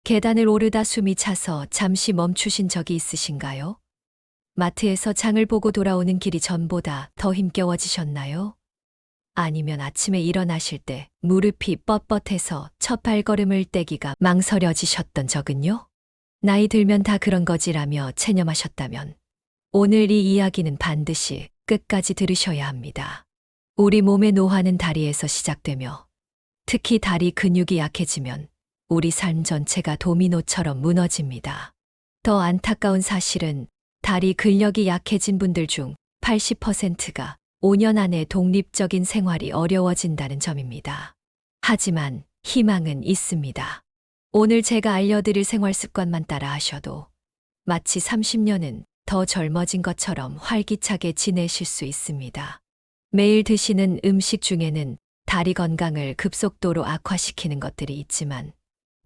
계단을 오르다 숨이 차서 잠시 멈추신 적이 있으신가요? 마트에서 장을 보고 돌아오는 길이 전보다 더 힘겨워지셨나요? 아니면 아침에 일어나실 때 무릎이 뻣뻣해서 첫 발걸음을 떼기가 망설여지셨던 적은요? 나이 들면 다 그런 거지라며 체념하셨다면 오늘 이 이야기는 반드시 끝까지 들으셔야 합니다. 우리 몸의 노화는 다리에서 시작되며 특히 다리 근육이 약해지면 우리 삶 전체가 도미노처럼 무너집니다. 더 안타까운 사실은 다리 근력이 약해진 분들 중 80%가 5년 안에 독립적인 생활이 어려워진다는 점입니다. 하지만 희망은 있습니다. 오늘 제가 알려드릴 생활 습관만 따라 하셔도 마치 30년은 더 젊어진 것처럼 활기차게 지내실 수 있습니다. 매일 드시는 음식 중에는 다리 건강을 급속도로 악화시키는 것들이 있지만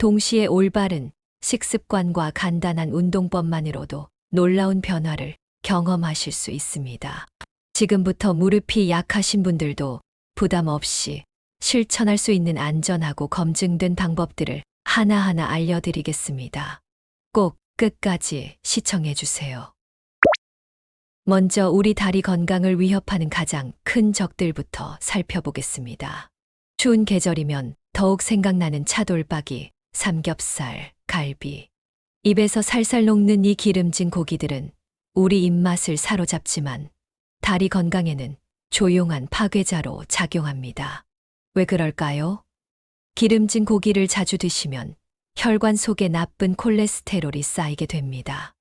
동시에 올바른 식습관과 간단한 운동법만으로도 놀라운 변화를 경험하실 수 있습니다. 지금부터 무릎이 약하신 분들도 부담 없이 실천할 수 있는 안전하고 검증된 방법들을 하나하나 알려드리겠습니다. 꼭 끝까지 시청해 주세요. 먼저 우리 다리 건강을 위협하는 가장 큰 적들부터 살펴보겠습니다. 추운 계절이면 더욱 생각나는 차돌박이, 삼겹살, 갈비. 입에서 살살 녹는 이 기름진 고기들은 우리 입맛을 사로잡지만 다리 건강에는 조용한 파괴자로 작용합니다. 왜 그럴까요? 기름진 고기를 자주 드시면 혈관 속에 나쁜 콜레스테롤이 쌓이게 됩니다.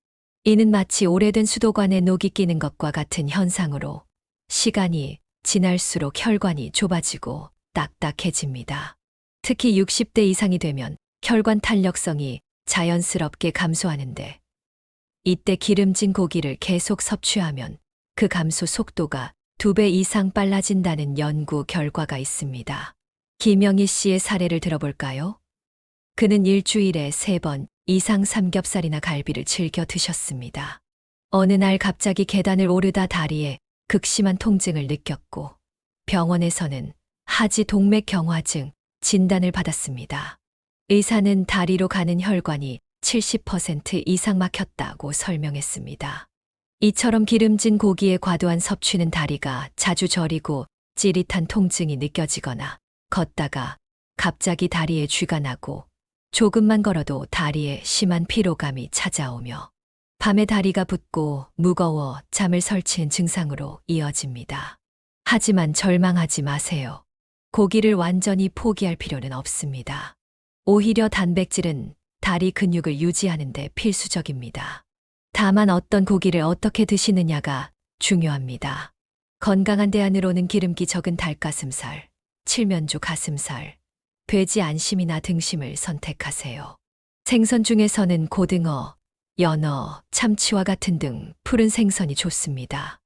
이는 마치 오래된 수도관에 녹이 끼는 것과 같은 현상으로 시간이 지날수록 혈관이 좁아지고 딱딱해집니다. 특히 60대 이상이 되면 혈관 탄력성이 자연스럽게 감소하는데 이때 기름진 고기를 계속 섭취하면 그 감소 속도가 2배 이상 빨라진다는 연구 결과가 있습니다. 김영희 씨의 사례를 들어볼까요? 그는 일주일에 3번 이상 삼겹살이나 갈비를 즐겨 드셨습니다. 어느 날 갑자기 계단을 오르다 다리에 극심한 통증을 느꼈고 병원에서는 하지 동맥경화증 진단을 받았습니다. 의사는 다리로 가는 혈관이 70% 이상 막혔다고 설명했습니다. 이처럼 기름진 고기의 과도한 섭취는 다리가 자주 저리고 찌릿한 통증이 느껴지거나 걷다가 갑자기 다리에 쥐가 나고 조금만 걸어도 다리에 심한 피로감이 찾아오며 밤에 다리가 붓고 무거워 잠을 설치는 증상으로 이어집니다. 하지만 절망하지 마세요. 고기를 완전히 포기할 필요는 없습니다. 오히려 단백질은 다리 근육을 유지하는 데 필수적입니다. 다만 어떤 고기를 어떻게 드시느냐가 중요합니다. 건강한 대안으로는 기름기 적은 닭가슴살, 칠면조 가슴살, 돼지 안심이나 등심을 선택하세요. 생선 중에서는 고등어, 연어, 참치와 같은 등 푸른 생선이 좋습니다.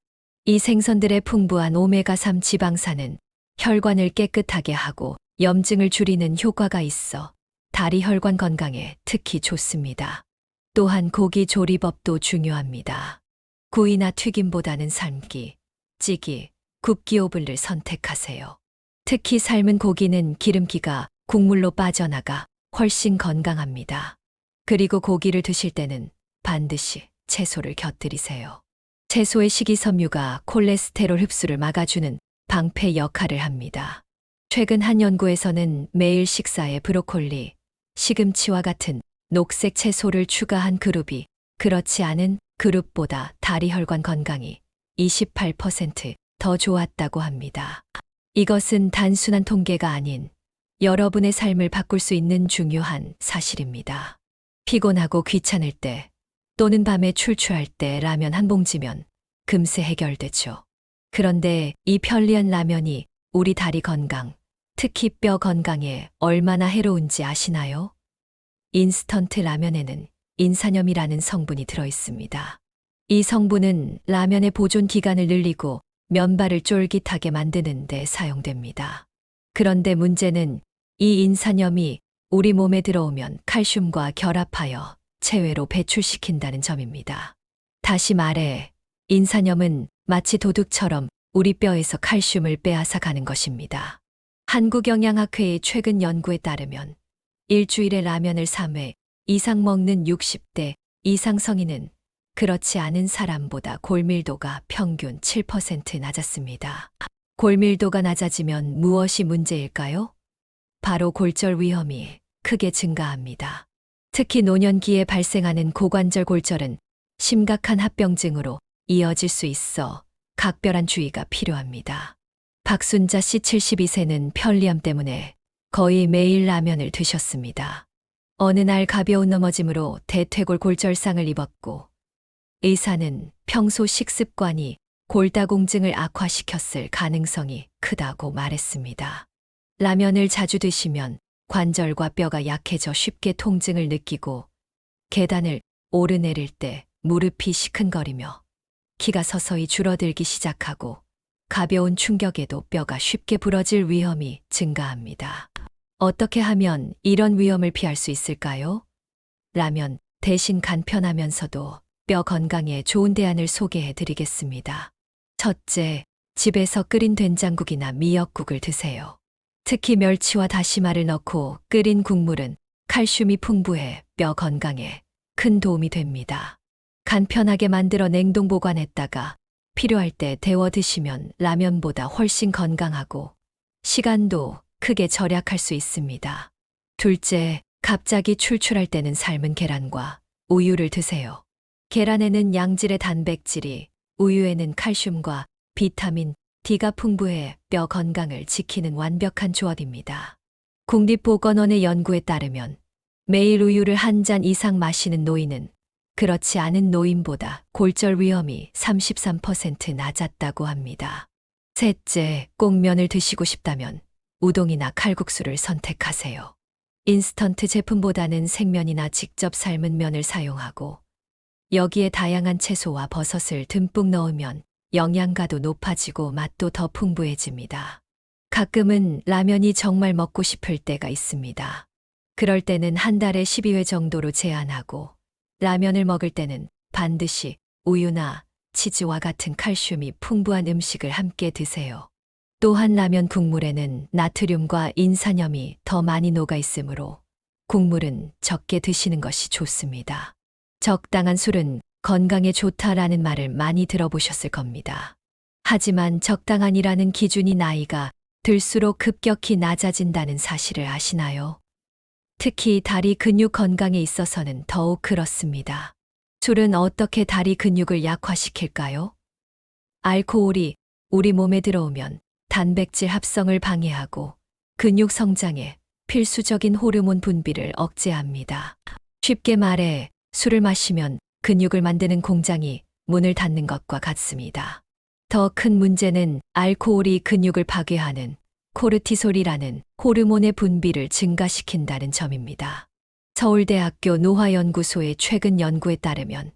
이 생선들의 풍부한 오메가3 지방산은 혈관을 깨끗하게 하고 염증을 줄이는 효과가 있어 다리 혈관 건강에 특히 좋습니다. 또한 고기 조리법도 중요합니다. 구이나 튀김보다는 삶기, 찌기, 굽기 오븐을 선택하세요. 특히 삶은 고기는 기름기가 국물로 빠져나가 훨씬 건강합니다. 그리고 고기를 드실 때는 반드시 채소를 곁들이세요. 채소의 식이섬유가 콜레스테롤 흡수를 막아주는 방패 역할을 합니다. 최근 한 연구에서는 매일 식사에 브로콜리, 시금치와 같은 녹색 채소를 추가한 그룹이 그렇지 않은 그룹보다 다리 혈관 건강이 28% 더 좋았다고 합니다. 이것은 단순한 통계가 아닌 여러분의 삶을 바꿀 수 있는 중요한 사실입니다. 피곤하고 귀찮을 때 또는 밤에 출출할 때 라면 한 봉지면 금세 해결되죠. 그런데 이 편리한 라면이 우리 다리 건강, 특히 뼈 건강에 얼마나 해로운지 아시나요? 인스턴트 라면에는 인산염이라는 성분이 들어있습니다. 이 성분은 라면의 보존 기간을 늘리고 면발을 쫄깃하게 만드는 데 사용됩니다. 그런데 문제는 이 인산염이 우리 몸에 들어오면 칼슘과 결합하여 체외로 배출시킨다는 점입니다. 다시 말해, 인산염은 마치 도둑처럼 우리 뼈에서 칼슘을 빼앗아 가는 것입니다. 한국영양학회의 최근 연구에 따르면 일주일에 라면을 3회, 이상 먹는 60대 이상 성인은 그렇지 않은 사람보다 골밀도가 평균 7% 낮았습니다. 골밀도가 낮아지면 무엇이 문제일까요? 바로 골절 위험이 크게 증가합니다. 특히 노년기에 발생하는 고관절 골절은 심각한 합병증으로 이어질 수 있어 각별한 주의가 필요합니다. 박순자 씨 72세는 편리함 때문에 거의 매일 라면을 드셨습니다. 어느 날 가벼운 넘어짐으로 대퇴골 골절상을 입었고 의사는 평소 식습관이 골다공증을 악화시켰을 가능성이 크다고 말했습니다. 라면을 자주 드시면 관절과 뼈가 약해져 쉽게 통증을 느끼고 계단을 오르내릴 때 무릎이 시큰거리며 키가 서서히 줄어들기 시작하고 가벼운 충격에도 뼈가 쉽게 부러질 위험이 증가합니다. 어떻게 하면 이런 위험을 피할 수 있을까요? 라면 대신 간편하면서도 뼈 건강에 좋은 대안을 소개해 드리겠습니다. 첫째, 집에서 끓인 된장국이나 미역국을 드세요. 특히 멸치와 다시마를 넣고 끓인 국물은 칼슘이 풍부해 뼈 건강에 큰 도움이 됩니다. 간편하게 만들어 냉동 보관했다가 필요할 때 데워 드시면 라면보다 훨씬 건강하고 시간도 크게 절약할 수 있습니다. 둘째, 갑자기 출출할 때는 삶은 계란과 우유를 드세요. 계란에는 양질의 단백질이, 우유에는 칼슘과 비타민 D가 풍부해 뼈 건강을 지키는 완벽한 조합입니다. 국립보건원의 연구에 따르면 매일 우유를 한 잔 이상 마시는 노인은 그렇지 않은 노인보다 골절 위험이 33% 낮았다고 합니다. 셋째, 꼭 면을 드시고 싶다면 우동이나 칼국수를 선택하세요. 인스턴트 제품보다는 생면이나 직접 삶은 면을 사용하고 여기에 다양한 채소와 버섯을 듬뿍 넣으면 영양가도 높아지고 맛도 더 풍부해집니다. 가끔은 라면이 정말 먹고 싶을 때가 있습니다. 그럴 때는 한 달에 12회 정도로 제한하고 라면을 먹을 때는 반드시 우유나 치즈와 같은 칼슘이 풍부한 음식을 함께 드세요. 또한 라면 국물에는 나트륨과 인산염이 더 많이 녹아 있으므로 국물은 적게 드시는 것이 좋습니다. 적당한 술은 건강에 좋다라는 말을 많이 들어보셨을 겁니다. 하지만 적당한이라는 기준이 나이가 들수록 급격히 낮아진다는 사실을 아시나요? 특히 다리 근육 건강에 있어서는 더욱 그렇습니다. 술은 어떻게 다리 근육을 약화시킬까요? 알코올이 우리 몸에 들어오면 단백질 합성을 방해하고 근육 성장에 필수적인 호르몬 분비를 억제합니다. 쉽게 말해 술을 마시면 근육을 만드는 공장이 문을 닫는 것과 같습니다. 더 큰 문제는 알코올이 근육을 파괴하는 코르티솔이라는 호르몬의 분비를 증가시킨다는 점입니다. 서울대학교 노화연구소의 최근 연구에 따르면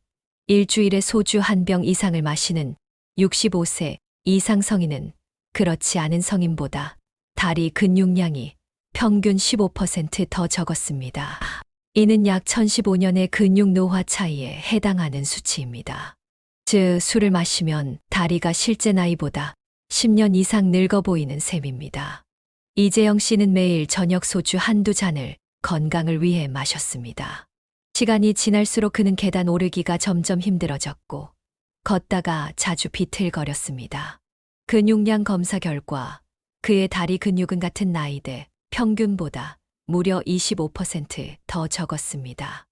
일주일에 소주 한 병 이상을 마시는 65세 이상 성인은 그렇지 않은 성인보다 다리 근육량이 평균 15% 더 적었습니다. 이는 약 1015년의 근육 노화 차이에 해당하는 수치입니다. 즉, 술을 마시면 다리가 실제 나이보다 10년 이상 늙어 보이는 셈입니다. 이재영 씨는 매일 저녁 소주 한두 잔을 건강을 위해 마셨습니다. 시간이 지날수록 그는 계단 오르기가 점점 힘들어졌고 걷다가 자주 비틀거렸습니다. 근육량 검사 결과 그의 다리 근육은 같은 나이대 평균보다 무려 25%더 적었습니다.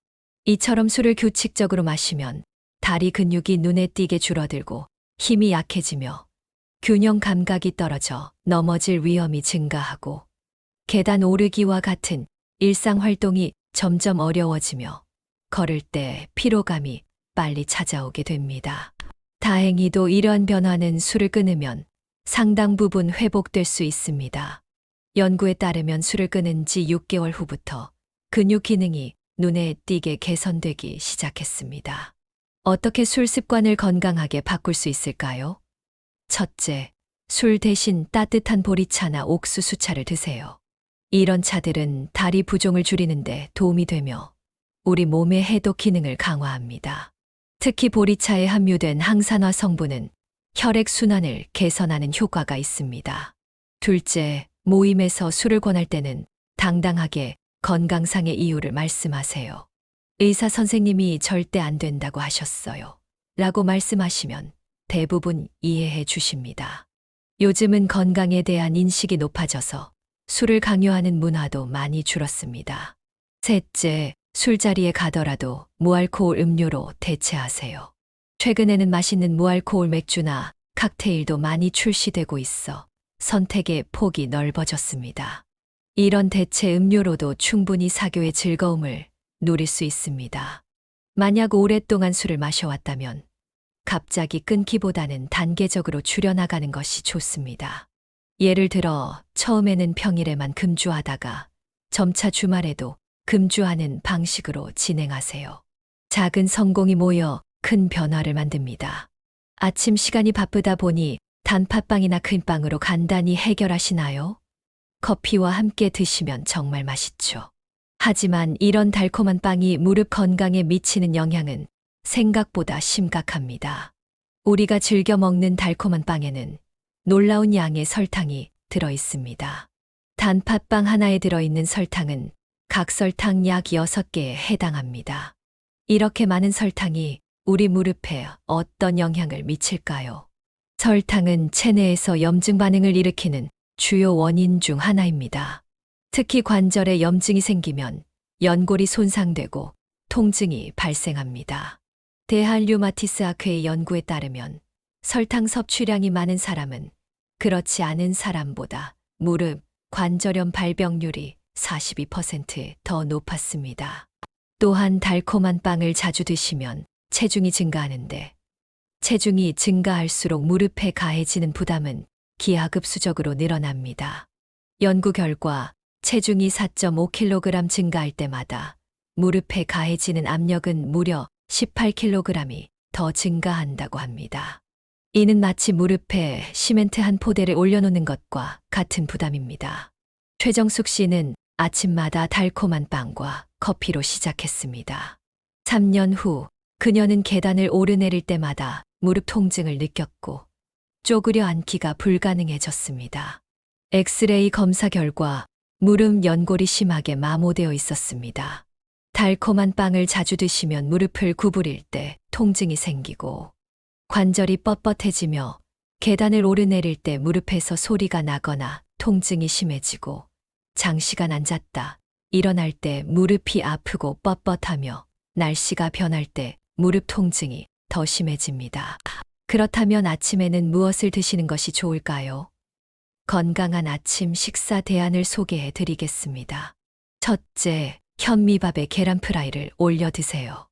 이처럼 술을 규칙적으로 마시면 다리 근육이 눈에 띄게 줄어들고 힘이 약해지며 균형 감각이 떨어져 넘어질 위험이 증가하고 계단 오르기와 같은 일상 활동이 점점 어려워지며 걸을 때 피로감이 빨리 찾아오게 됩니다. 다행히도 이러한 변화는 술을 끊으면 상당 부분 회복될 수 있습니다. 연구에 따르면 술을 끊은 지 6개월 후부터 근육 기능이 눈에 띄게 개선되기 시작했습니다. 어떻게 술 습관을 건강하게 바꿀 수 있을까요? 첫째, 술 대신 따뜻한 보리차나 옥수수차를 드세요. 이런 차들은 다리 부종을 줄이는데 도움이 되며 우리 몸의 해독 기능을 강화합니다. 특히 보리차에 함유된 항산화 성분은 혈액 순환을 개선하는 효과가 있습니다. 둘째, 모임에서 술을 권할 때는 당당하게 건강상의 이유를 말씀하세요. 의사 선생님이 절대 안 된다고 하셨어요. 라고 말씀하시면 대부분 이해해 주십니다. 요즘은 건강에 대한 인식이 높아져서 술을 강요하는 문화도 많이 줄었습니다. 셋째, 술자리에 가더라도 무알코올 음료로 대체하세요. 최근에는 맛있는 무알코올 맥주나 칵테일도 많이 출시되고 있어 선택의 폭이 넓어졌습니다. 이런 대체 음료로도 충분히 사교의 즐거움을 누릴 수 있습니다. 만약 오랫동안 술을 마셔왔다면 갑자기 끊기보다는 단계적으로 줄여나가는 것이 좋습니다. 예를 들어 처음에는 평일에만 금주하다가 점차 주말에도 금주하는 방식으로 진행하세요. 작은 성공이 모여 큰 변화를 만듭니다. 아침 시간이 바쁘다 보니 단팥빵이나 크림빵으로 간단히 해결하시나요? 커피와 함께 드시면 정말 맛있죠. 하지만 이런 달콤한 빵이 무릎 건강에 미치는 영향은 생각보다 심각합니다. 우리가 즐겨 먹는 달콤한 빵에는 놀라운 양의 설탕이 들어 있습니다. 단팥빵 하나에 들어있는 설탕은 각설탕 약 6개에 해당합니다. 이렇게 많은 설탕이 우리 무릎에 어떤 영향을 미칠까요? 설탕은 체내에서 염증 반응을 일으키는 주요 원인 중 하나입니다. 특히 관절에 염증이 생기면 연골이 손상되고 통증이 발생합니다. 대한류마티스 학회의 연구에 따르면 설탕 섭취량이 많은 사람은 그렇지 않은 사람보다 무릎, 관절염 발병률이 42% 더 높았습니다. 또한 달콤한 빵을 자주 드시면 체중이 증가하는데 체중이 증가할수록 무릎에 가해지는 부담은 기하급수적으로 늘어납니다. 연구 결과 체중이 4.5kg 증가할 때마다 무릎에 가해지는 압력은 무려 18kg이 더 증가한다고 합니다. 이는 마치 무릎에 시멘트 한 포대를 올려놓는 것과 같은 부담입니다. 최정숙 씨는 아침마다 달콤한 빵과 커피로 시작했습니다. 3년 후 그녀는 계단을 오르내릴 때마다 무릎 통증을 느꼈고 쪼그려 앉기가 불가능해졌습니다. 엑스레이 검사 결과 무릎 연골이 심하게 마모되어 있었습니다. 달콤한 빵을 자주 드시면 무릎을 구부릴 때 통증이 생기고 관절이 뻣뻣해지며 계단을 오르내릴 때 무릎에서 소리가 나거나 통증이 심해지고 장시간 앉았다 일어날 때 무릎이 아프고 뻣뻣하며 날씨가 변할 때 무릎 통증이 더 심해집니다. 그렇다면 아침에는 무엇을 드시는 것이 좋을까요? 건강한 아침 식사 대안을 소개해 드리겠습니다. 첫째, 현미밥에 계란 프라이를 올려 드세요.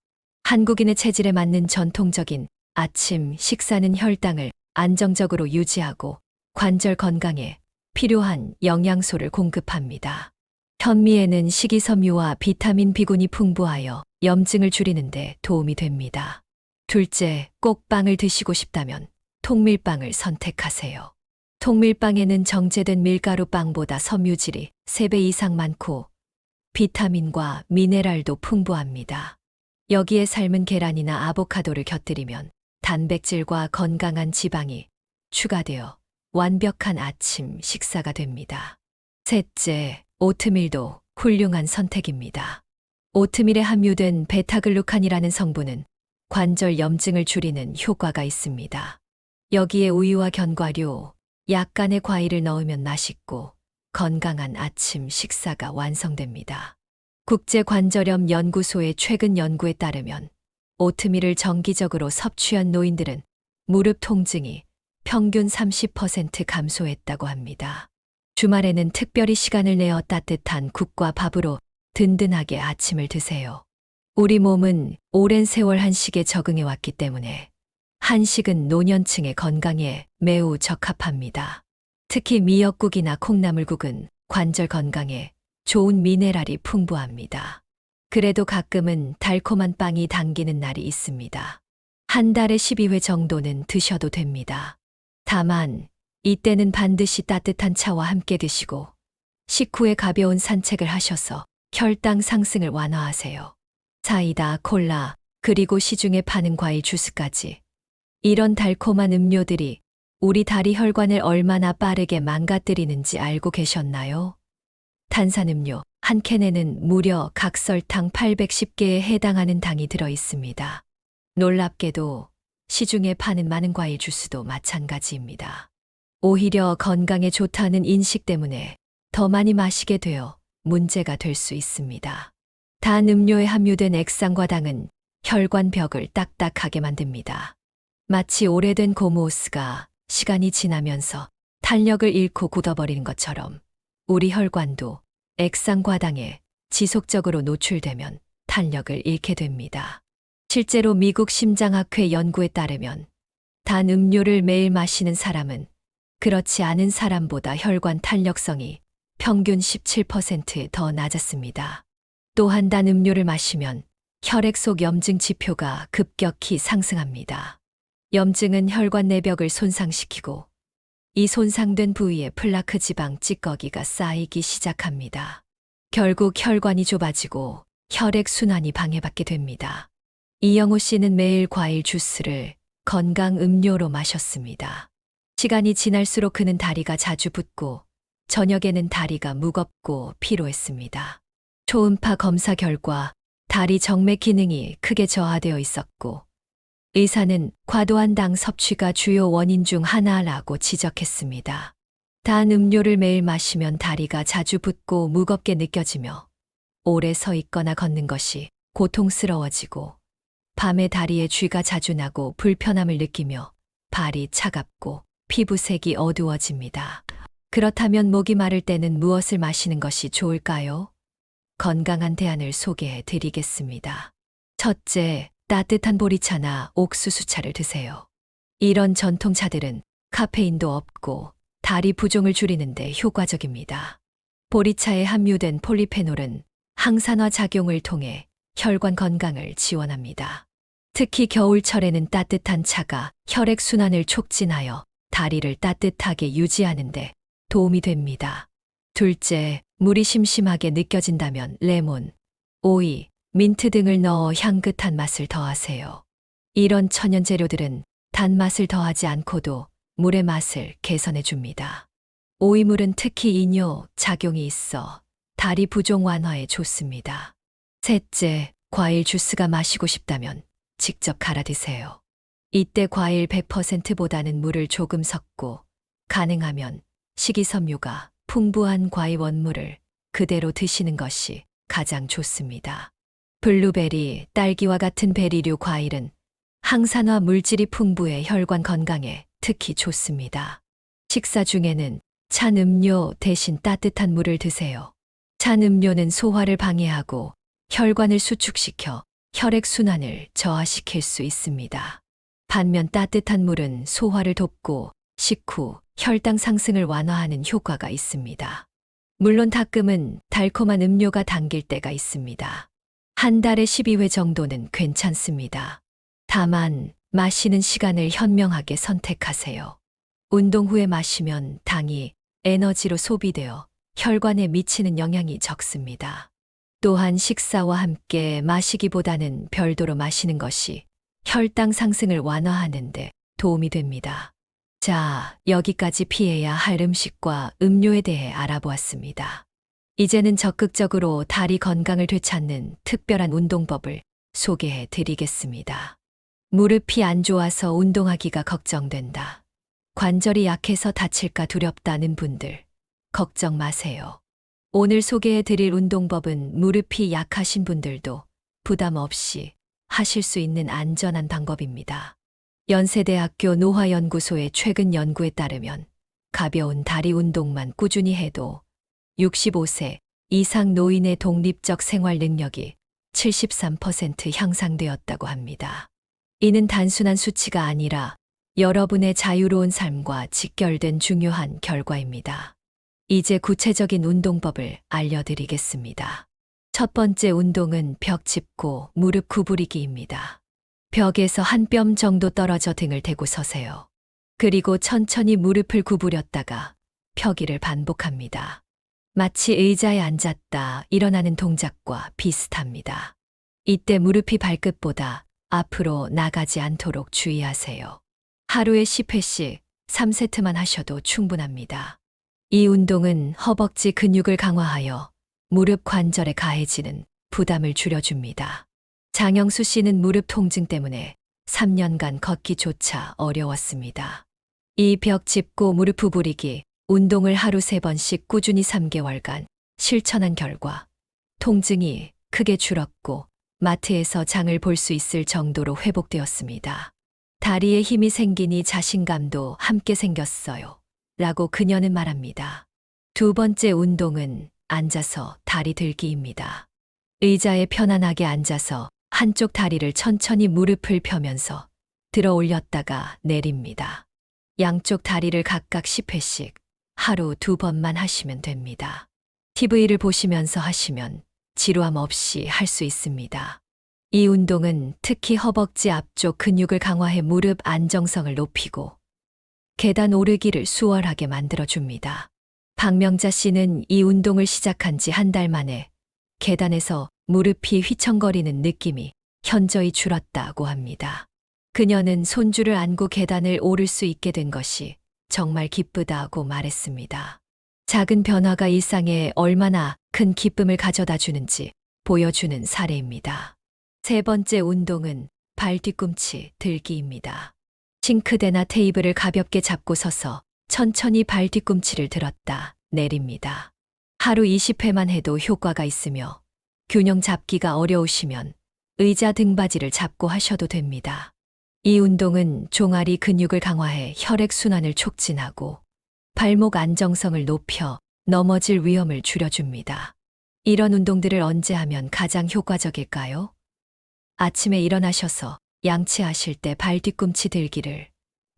한국인의 체질에 맞는 전통적인 아침 식사는 혈당을 안정적으로 유지하고 관절 건강에 필요한 영양소를 공급합니다. 현미에는 식이섬유와 비타민 B군이 풍부하여 염증을 줄이는 데 도움이 됩니다. 둘째, 꼭 빵을 드시고 싶다면 통밀빵을 선택하세요. 통밀빵에는 정제된 밀가루 빵보다 섬유질이 3배 이상 많고 비타민과 미네랄도 풍부합니다. 여기에 삶은 계란이나 아보카도를 곁들이면 단백질과 건강한 지방이 추가되어 완벽한 아침 식사가 됩니다. 셋째, 오트밀도 훌륭한 선택입니다. 오트밀에 함유된 베타글루칸이라는 성분은 관절 염증을 줄이는 효과가 있습니다. 여기에 우유와 견과류, 약간의 과일을 넣으면 맛있고 건강한 아침 식사가 완성됩니다. 국제관절염 연구소의 최근 연구에 따르면 오트밀을 정기적으로 섭취한 노인들은 무릎 통증이 평균 30% 감소했다고 합니다. 주말에는 특별히 시간을 내어 따뜻한 국과 밥으로 든든하게 아침을 드세요. 우리 몸은 오랜 세월 한식에 적응해 왔기 때문에 한식은 노년층의 건강에 매우 적합합니다. 특히 미역국이나 콩나물국은 관절 건강에 좋은 미네랄이 풍부합니다. 그래도 가끔은 달콤한 빵이 당기는 날이 있습니다. 한 달에 12회 정도는 드셔도 됩니다. 다만 이때는 반드시 따뜻한 차와 함께 드시고 식후에 가벼운 산책을 하셔서 혈당 상승을 완화하세요. 사이다, 콜라, 그리고 시중에 파는 과일 주스까지. 이런 달콤한 음료들이 우리 다리 혈관을 얼마나 빠르게 망가뜨리는지 알고 계셨나요? 탄산음료 한 캔에는 무려 각설탕 810개에 해당하는 당이 들어 있습니다. 놀랍게도 시중에 파는 많은 과일 주스도 마찬가지입니다. 오히려 건강에 좋다는 인식 때문에 더 많이 마시게 되어 문제가 될 수 있습니다. 단 음료에 함유된 액상과 당은 혈관벽을 딱딱하게 만듭니다. 마치 오래된 고무호스가 시간이 지나면서 탄력을 잃고 굳어버리는 것처럼 우리 혈관도 액상과당에 지속적으로 노출되면 탄력을 잃게 됩니다. 실제로 미국 심장학회 연구에 따르면 단 음료를 매일 마시는 사람은 그렇지 않은 사람보다 혈관 탄력성이 평균 17%더 낮았습니다. 또한 단 음료를 마시면 혈액 속 염증 지표가 급격히 상승합니다. 염증은 혈관 내벽을 손상시키고 이 손상된 부위에 플라크 지방 찌꺼기가 쌓이기 시작합니다. 결국 혈관이 좁아지고 혈액 순환이 방해받게 됩니다. 이영호 씨는 매일 과일 주스를 건강 음료로 마셨습니다. 시간이 지날수록 그는 다리가 자주 붓고 저녁에는 다리가 무겁고 피로했습니다. 초음파 검사 결과 다리 정맥 기능이 크게 저하되어 있었고 의사는 과도한 당 섭취가 주요 원인 중 하나라고 지적했습니다. 단 음료를 매일 마시면 다리가 자주 붓고 무겁게 느껴지며 오래 서 있거나 걷는 것이 고통스러워지고 밤에 다리에 쥐가 자주 나고 불편함을 느끼며 발이 차갑고 피부색이 어두워집니다. 그렇다면 목이 마를 때는 무엇을 마시는 것이 좋을까요? 건강한 대안을 소개해 드리겠습니다. 첫째, 따뜻한 보리차나 옥수수차를 드세요. 이런 전통차들은 카페인도 없고 다리 부종을 줄이는데 효과적입니다. 보리차에 함유된 폴리페놀은 항산화 작용을 통해 혈관 건강을 지원합니다. 특히 겨울철에는 따뜻한 차가 혈액 순환을 촉진하여 다리를 따뜻하게 유지하는 데 도움이 됩니다. 둘째, 물이 심심하게 느껴진다면 레몬, 오이, 민트 등을 넣어 향긋한 맛을 더하세요. 이런 천연 재료들은 단맛을 더하지 않고도 물의 맛을 개선해 줍니다. 오이물은 특히 이뇨 작용이 있어 다리 부종 완화에 좋습니다. 셋째, 과일 주스가 마시고 싶다면 직접 갈아 드세요. 이때 과일 100%보다는 물을 조금 섞고 가능하면 식이섬유가 풍부한 과일 원물을 그대로 드시는 것이 가장 좋습니다. 블루베리, 딸기와 같은 베리류 과일은 항산화 물질이 풍부해 혈관 건강에 특히 좋습니다. 식사 중에는 찬 음료 대신 따뜻한 물을 드세요. 찬 음료는 소화를 방해하고 혈관을 수축시켜 혈액 순환을 저하시킬 수 있습니다. 반면 따뜻한 물은 소화를 돕고 식후 혈당 상승을 완화하는 효과가 있습니다. 물론 가끔은 달콤한 음료가 당길 때가 있습니다. 한 달에 12회 정도는 괜찮습니다. 다만 마시는 시간을 현명하게 선택하세요. 운동 후에 마시면 당이 에너지로 소비되어 혈관에 미치는 영향이 적습니다. 또한 식사와 함께 마시기보다는 별도로 마시는 것이 혈당 상승을 완화하는 데 도움이 됩니다. 자, 여기까지 피해야 할 음식과 음료에 대해 알아보았습니다. 이제는 적극적으로 다리 건강을 되찾는 특별한 운동법을 소개해 드리겠습니다. 무릎이 안 좋아서 운동하기가 걱정된다. 관절이 약해서 다칠까 두렵다는 분들, 걱정 마세요. 오늘 소개해 드릴 운동법은 무릎이 약하신 분들도 부담 없이 하실 수 있는 안전한 방법입니다. 연세대학교 노화연구소의 최근 연구에 따르면 가벼운 다리 운동만 꾸준히 해도 65세 이상 노인의 독립적 생활 능력이 73% 향상되었다고 합니다. 이는 단순한 수치가 아니라 여러분의 자유로운 삶과 직결된 중요한 결과입니다. 이제 구체적인 운동법을 알려드리겠습니다. 첫 번째 운동은 벽 짚고 무릎 구부리기입니다. 벽에서 한 뼘 정도 떨어져 등을 대고 서세요. 그리고 천천히 무릎을 구부렸다가 펴기를 반복합니다. 마치 의자에 앉았다 일어나는 동작과 비슷합니다. 이때 무릎이 발끝보다 앞으로 나가지 않도록 주의하세요. 하루에 10회씩 3세트만 하셔도 충분합니다. 이 운동은 허벅지 근육을 강화하여 무릎 관절에 가해지는 부담을 줄여줍니다. 장영수 씨는 무릎 통증 때문에 3년간 걷기조차 어려웠습니다. 이 벽 짚고 무릎 구부리기, 운동을 하루 3번씩 꾸준히 3개월간 실천한 결과 통증이 크게 줄었고 마트에서 장을 볼 수 있을 정도로 회복되었습니다. 다리에 힘이 생기니 자신감도 함께 생겼어요. 라고 그녀는 말합니다. 두 번째 운동은 앉아서 다리 들기입니다. 의자에 편안하게 앉아서 한쪽 다리를 천천히 무릎을 펴면서 들어 올렸다가 내립니다. 양쪽 다리를 각각 10회씩 하루 2번만 하시면 됩니다. TV를 보시면서 하시면 지루함 없이 할 수 있습니다. 이 운동은 특히 허벅지 앞쪽 근육을 강화해 무릎 안정성을 높이고 계단 오르기를 수월하게 만들어줍니다. 박명자 씨는 이 운동을 시작한 지 한 달 만에 계단에서 무릎이 휘청거리는 느낌이 현저히 줄었다고 합니다. 그녀는 손주를 안고 계단을 오를 수 있게 된 것이 정말 기쁘다고 말했습니다. 작은 변화가 일상에 얼마나 큰 기쁨을 가져다 주는지 보여주는 사례입니다. 세 번째 운동은 발 뒤꿈치 들기입니다. 싱크대나 테이블을 가볍게 잡고 서서 천천히 발 뒤꿈치를 들었다 내립니다. 하루 20회만 해도 효과가 있으며 균형 잡기가 어려우시면 의자 등받이를 잡고 하셔도 됩니다. 이 운동은 종아리 근육을 강화해 혈액순환을 촉진하고 발목 안정성을 높여 넘어질 위험을 줄여줍니다. 이런 운동들을 언제 하면 가장 효과적일까요? 아침에 일어나셔서 양치하실 때 발 뒤꿈치 들기를,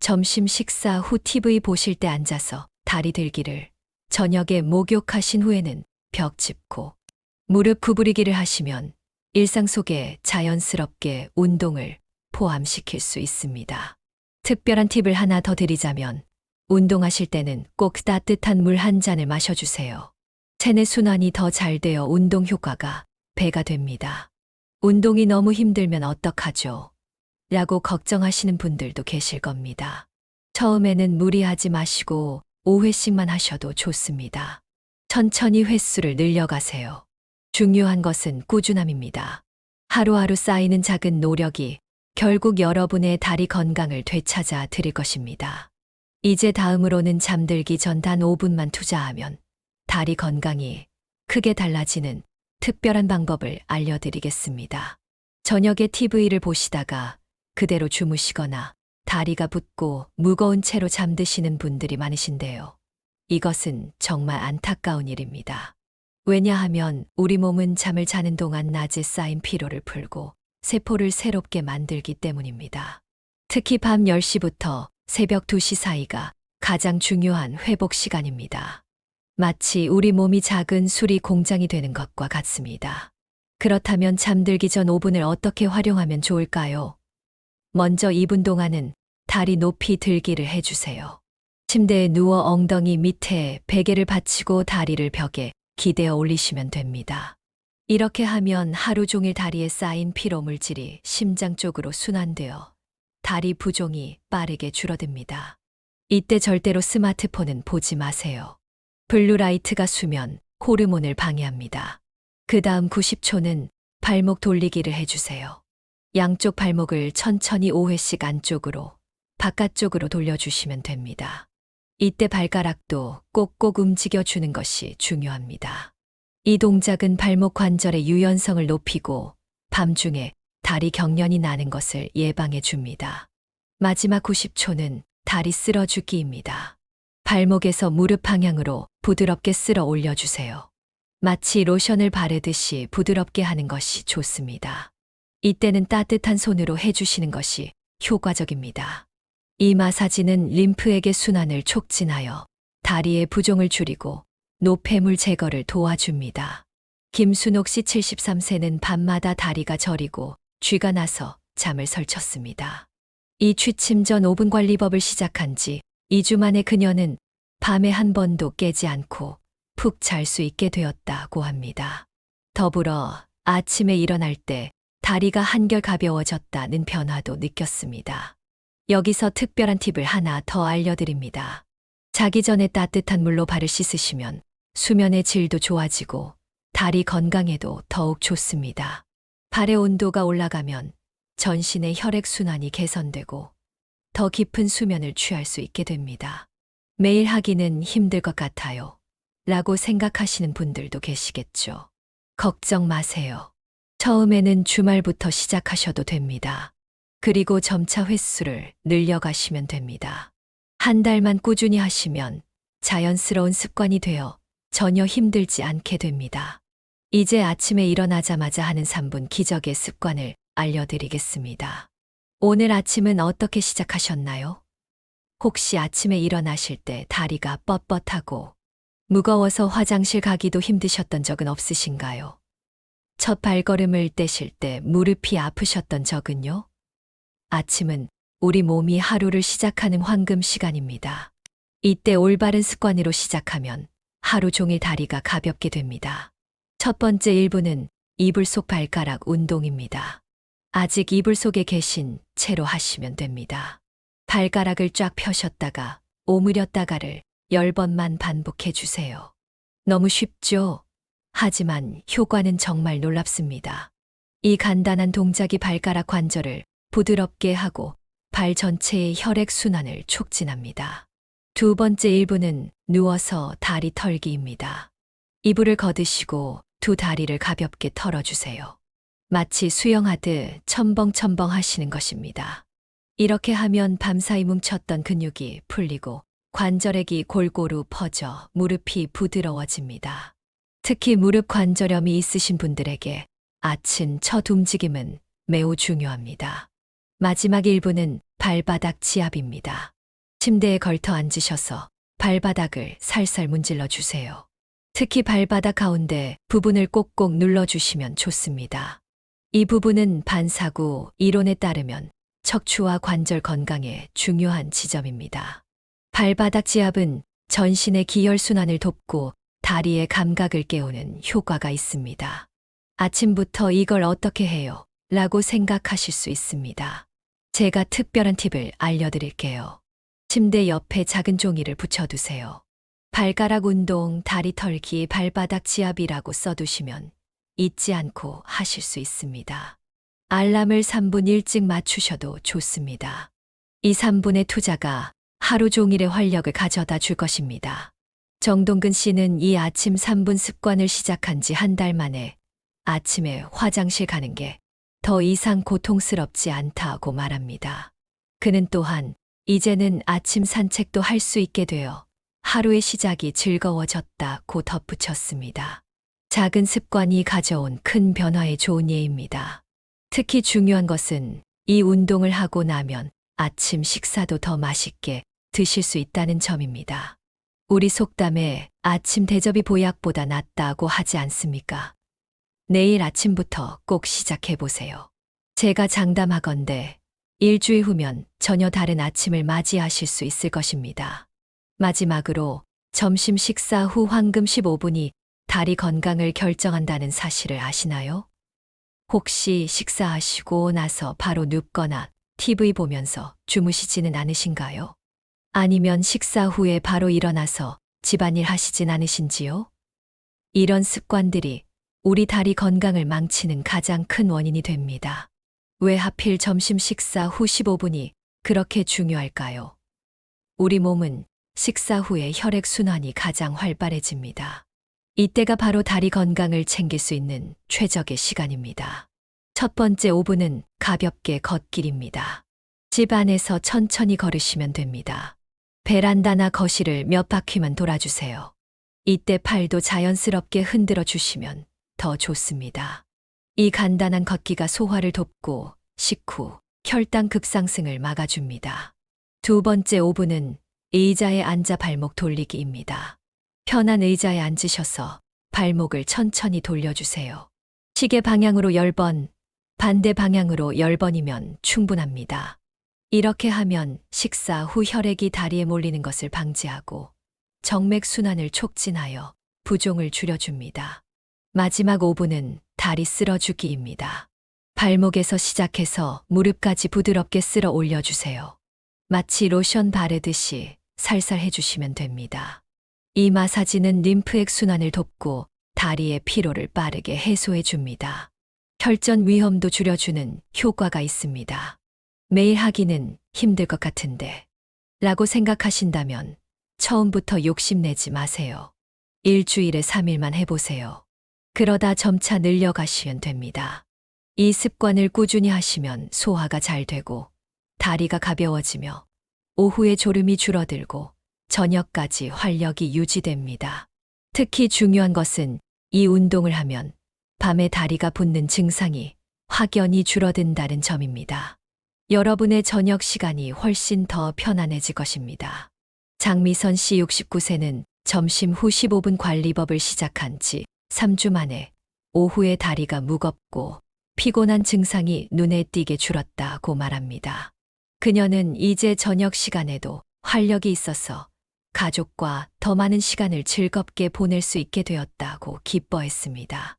점심 식사 후 TV 보실 때 앉아서 다리 들기를, 저녁에 목욕하신 후에는 벽 짚고 무릎 구부리기를 하시면 일상 속에 자연스럽게 운동을 포함시킬 수 있습니다. 특별한 팁을 하나 더 드리자면 운동하실 때는 꼭 따뜻한 물 한 잔을 마셔주세요. 체내 순환이 더 잘 되어 운동 효과가 배가 됩니다. 운동이 너무 힘들면 어떡하죠? 라고 걱정하시는 분들도 계실 겁니다. 처음에는 무리하지 마시고 5회씩만 하셔도 좋습니다. 천천히 횟수를 늘려가세요. 중요한 것은 꾸준함입니다. 하루하루 쌓이는 작은 노력이 결국 여러분의 다리 건강을 되찾아 드릴 것입니다. 이제 다음으로는 잠들기 전 단 5분만 투자하면 다리 건강이 크게 달라지는 특별한 방법을 알려드리겠습니다. 저녁에 TV를 보시다가 그대로 주무시거나 다리가 붓고 무거운 채로 잠드시는 분들이 많으신데요. 이것은 정말 안타까운 일입니다. 왜냐하면 우리 몸은 잠을 자는 동안 낮에 쌓인 피로를 풀고 세포를 새롭게 만들기 때문입니다. 특히 밤 10시부터 새벽 2시 사이가 가장 중요한 회복 시간입니다. 마치 우리 몸이 작은 수리 공장이 되는 것과 같습니다. 그렇다면 잠들기 전 5분을 어떻게 활용하면 좋을까요? 먼저 2분 동안은 다리 높이 들기를 해주세요. 침대에 누워 엉덩이 밑에 베개를 받치고 다리를 벽에 기대어 올리시면 됩니다. 이렇게 하면 하루 종일 다리에 쌓인 피로 물질이 심장 쪽으로 순환되어 다리 부종이 빠르게 줄어듭니다. 이때 절대로 스마트폰은 보지 마세요. 블루라이트가 수면, 호르몬을 방해합니다. 그 다음 90초는 발목 돌리기를 해주세요. 양쪽 발목을 천천히 5회씩 안쪽으로, 바깥쪽으로 돌려주시면 됩니다. 이때 발가락도 꼭꼭 움직여주는 것이 중요합니다. 이 동작은 발목 관절의 유연성을 높이고 밤중에 다리 경련이 나는 것을 예방해 줍니다. 마지막 90초는 다리 쓸어주기입니다. 발목에서 무릎 방향으로 부드럽게 쓸어 올려주세요. 마치 로션을 바르듯이 부드럽게 하는 것이 좋습니다. 이때는 따뜻한 손으로 해주시는 것이 효과적입니다. 이 마사지는 림프에게 순환을 촉진하여 다리의 부종을 줄이고 노폐물 제거를 도와줍니다. 김순옥 씨 73세는 밤마다 다리가 저리고 쥐가 나서 잠을 설쳤습니다. 이 취침 전 5분 관리법을 시작한 지 2주 만에 그녀는 밤에 한 번도 깨지 않고 푹 잘 수 있게 되었다고 합니다. 더불어 아침에 일어날 때 다리가 한결 가벼워졌다는 변화도 느꼈습니다. 여기서 특별한 팁을 하나 더 알려드립니다. 자기 전에 따뜻한 물로 발을 씻으시면 수면의 질도 좋아지고 다리 건강에도 더욱 좋습니다. 발의 온도가 올라가면 전신의 혈액순환이 개선되고 더 깊은 수면을 취할 수 있게 됩니다. 매일 하기는 힘들 것 같아요. 라고 생각하시는 분들도 계시겠죠. 걱정 마세요. 처음에는 주말부터 시작하셔도 됩니다. 그리고 점차 횟수를 늘려가시면 됩니다. 한 달만 꾸준히 하시면 자연스러운 습관이 되어 전혀 힘들지 않게 됩니다. 이제 아침에 일어나자마자 하는 3분 기적의 습관을 알려드리겠습니다. 오늘 아침은 어떻게 시작하셨나요? 혹시 아침에 일어나실 때 다리가 뻣뻣하고 무거워서 화장실 가기도 힘드셨던 적은 없으신가요? 첫 발걸음을 떼실 때 무릎이 아프셨던 적은요? 아침은 우리 몸이 하루를 시작하는 황금 시간입니다. 이때 올바른 습관으로 시작하면 하루 종일 다리가 가볍게 됩니다. 첫 번째 1분은 이불 속 발가락 운동입니다. 아직 이불 속에 계신 채로 하시면 됩니다. 발가락을 쫙 펴셨다가 오므렸다가를 10번만 반복해 주세요. 너무 쉽죠? 하지만 효과는 정말 놀랍습니다. 이 간단한 동작이 발가락 관절을 부드럽게 하고 발 전체의 혈액순환을 촉진합니다. 두 번째 1분은 누워서 다리 털기입니다. 이불을 걷으시고 두 다리를 가볍게 털어주세요. 마치 수영하듯 첨벙첨벙 하시는 것입니다. 이렇게 하면 밤사이 뭉쳤던 근육이 풀리고 관절액이 골고루 퍼져 무릎이 부드러워집니다. 특히 무릎 관절염이 있으신 분들에게 아침 첫 움직임은 매우 중요합니다. 마지막 1분은 발바닥 지압입니다. 침대에 걸터 앉으셔서 발바닥을 살살 문질러 주세요. 특히 발바닥 가운데 부분을 꼭꼭 눌러주시면 좋습니다. 이 부분은 반사구 이론에 따르면 척추와 관절 건강에 중요한 지점입니다. 발바닥 지압은 전신의 기혈순환을 돕고 다리의 감각을 깨우는 효과가 있습니다. 아침부터 이걸 어떻게 해요? 라고 생각하실 수 있습니다. 제가 특별한 팁을 알려드릴게요. 침대 옆에 작은 종이를 붙여두세요. 발가락 운동, 다리 털기, 발바닥 지압이라고 써두시면 잊지 않고 하실 수 있습니다. 알람을 3분 일찍 맞추셔도 좋습니다. 이 3분의 투자가 하루 종일의 활력을 가져다 줄 것입니다. 정동근 씨는 이 아침 3분 습관을 시작한 지 한 달 만에 아침에 화장실 가는 게 더 이상 고통스럽지 않다고 말합니다. 그는 또한 이제는 아침 산책도 할 수 있게 되어 하루의 시작이 즐거워졌다고 덧붙였습니다. 작은 습관이 가져온 큰 변화의 좋은 예입니다. 특히 중요한 것은 이 운동을 하고 나면 아침 식사도 더 맛있게 드실 수 있다는 점입니다. 우리 속담에 아침 대접이 보약보다 낫다고 하지 않습니까? 내일 아침부터 꼭 시작해 보세요. 제가 장담하건대 일주일 후면 전혀 다른 아침을 맞이하실 수 있을 것입니다. 마지막으로 점심 식사 후 황금 15분이 다리 건강을 결정한다는 사실을 아시나요? 혹시 식사하시고 나서 바로 눕거나 TV 보면서 주무시지는 않으신가요? 아니면 식사 후에 바로 일어나서 집안일 하시진 않으신지요? 이런 습관들이 우리 다리 건강을 망치는 가장 큰 원인이 됩니다. 왜 하필 점심 식사 후 15분이 그렇게 중요할까요? 우리 몸은 식사 후에 혈액순환이 가장 활발해집니다. 이때가 바로 다리 건강을 챙길 수 있는 최적의 시간입니다. 첫 번째 5분은 가볍게 걷길입니다. 집 안에서 천천히 걸으시면 됩니다. 베란다나 거실을 몇 바퀴만 돌아주세요. 이때 팔도 자연스럽게 흔들어 주시면 더 좋습니다. 이 간단한 걷기가 소화를 돕고 식후 혈당 급상승을 막아줍니다. 두 번째 5분은 의자에 앉아 발목 돌리기입니다. 편한 의자에 앉으셔서 발목을 천천히 돌려주세요. 시계 방향으로 10번, 반대 방향으로 10번이면 충분합니다. 이렇게 하면 식사 후 혈액이 다리에 몰리는 것을 방지하고 정맥순환을 촉진하여 부종을 줄여줍니다. 마지막 5분은 다리 쓸어주기입니다. 발목에서 시작해서 무릎까지 부드럽게 쓸어 올려주세요. 마치 로션 바르듯이 살살 해주시면 됩니다. 이 마사지는 림프액 순환을 돕고 다리의 피로를 빠르게 해소해 줍니다. 혈전 위험도 줄여주는 효과가 있습니다. 매일 하기는 힘들 것 같은데 라고 생각하신다면 처음부터 욕심내지 마세요. 일주일에 3일만 해보세요. 그러다 점차 늘려가시면 됩니다. 이 습관을 꾸준히 하시면 소화가 잘 되고 다리가 가벼워지며 오후에 졸음이 줄어들고 저녁까지 활력이 유지됩니다. 특히 중요한 것은 이 운동을 하면 밤에 다리가 붓는 증상이 확연히 줄어든다는 점입니다. 여러분의 저녁 시간이 훨씬 더 편안해질 것입니다. 장미선 씨 69세는 점심 후 15분 관리법을 시작한 지 3주 만에 오후에 다리가 무겁고 피곤한 증상이 눈에 띄게 줄었다고 말합니다. 그녀는 이제 저녁 시간에도 활력이 있어서 가족과 더 많은 시간을 즐겁게 보낼 수 있게 되었다고 기뻐했습니다.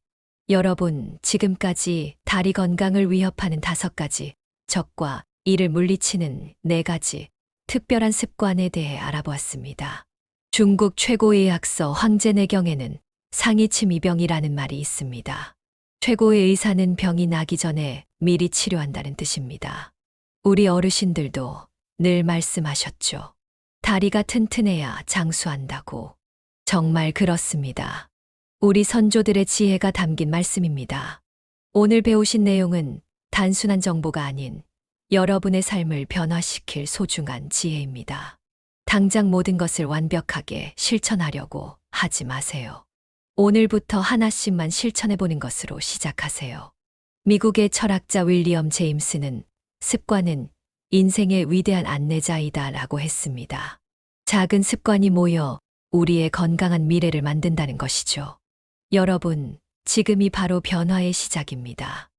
여러분, 지금까지 다리 건강을 위협하는 5가지 적과 이를 물리치는 4가지 특별한 습관에 대해 알아보았습니다. 중국 최고의 의학서 황제내경에는 상이침이병이라는 말이 있습니다. 최고의 의사는 병이 나기 전에 미리 치료한다는 뜻입니다. 우리 어르신들도 늘 말씀하셨죠. 다리가 튼튼해야 장수한다고. 정말 그렇습니다. 우리 선조들의 지혜가 담긴 말씀입니다. 오늘 배우신 내용은 단순한 정보가 아닌 여러분의 삶을 변화시킬 소중한 지혜입니다. 당장 모든 것을 완벽하게 실천하려고 하지 마세요. 오늘부터 하나씩만 실천해보는 것으로 시작하세요. 미국의 철학자 윌리엄 제임스는 습관은 인생의 위대한 안내자이다 라고 했습니다. 작은 습관이 모여 우리의 건강한 미래를 만든다는 것이죠. 여러분, 지금이 바로 변화의 시작입니다.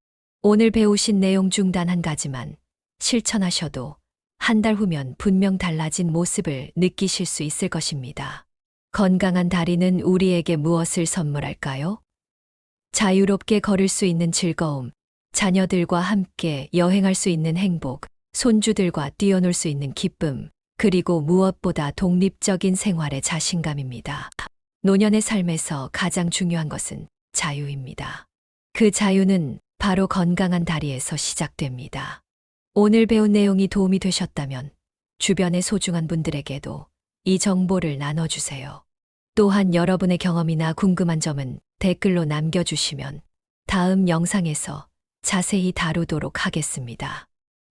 오늘 배우신 내용 중 단 한 가지만 실천하셔도 한 달 후면 분명 달라진 모습을 느끼실 수 있을 것입니다. 건강한 다리는 우리에게 무엇을 선물할까요? 자유롭게 걸을 수 있는 즐거움, 자녀들과 함께 여행할 수 있는 행복, 손주들과 뛰어놀 수 있는 기쁨, 그리고 무엇보다 독립적인 생활의 자신감입니다. 노년의 삶에서 가장 중요한 것은 자유입니다. 그 자유는 바로 건강한 다리에서 시작됩니다. 오늘 배운 내용이 도움이 되셨다면 주변의 소중한 분들에게도 이 정보를 나눠주세요. 또한 여러분의 경험이나 궁금한 점은 댓글로 남겨주시면 다음 영상에서 자세히 다루도록 하겠습니다.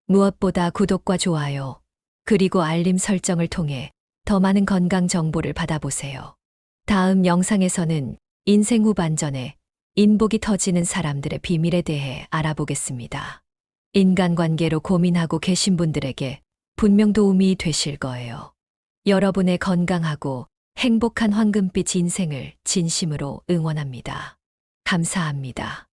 무엇보다 구독과 좋아요, 그리고 알림 설정을 통해 더 많은 건강 정보를 받아보세요. 다음 영상에서는 인생 후반전에 인복이 터지는 사람들의 비밀에 대해 알아보겠습니다. 인간관계로 고민하고 계신 분들에게 분명 도움이 되실 거예요. 여러분의 건강하고 행복한 황금빛 인생을 진심으로 응원합니다. 감사합니다.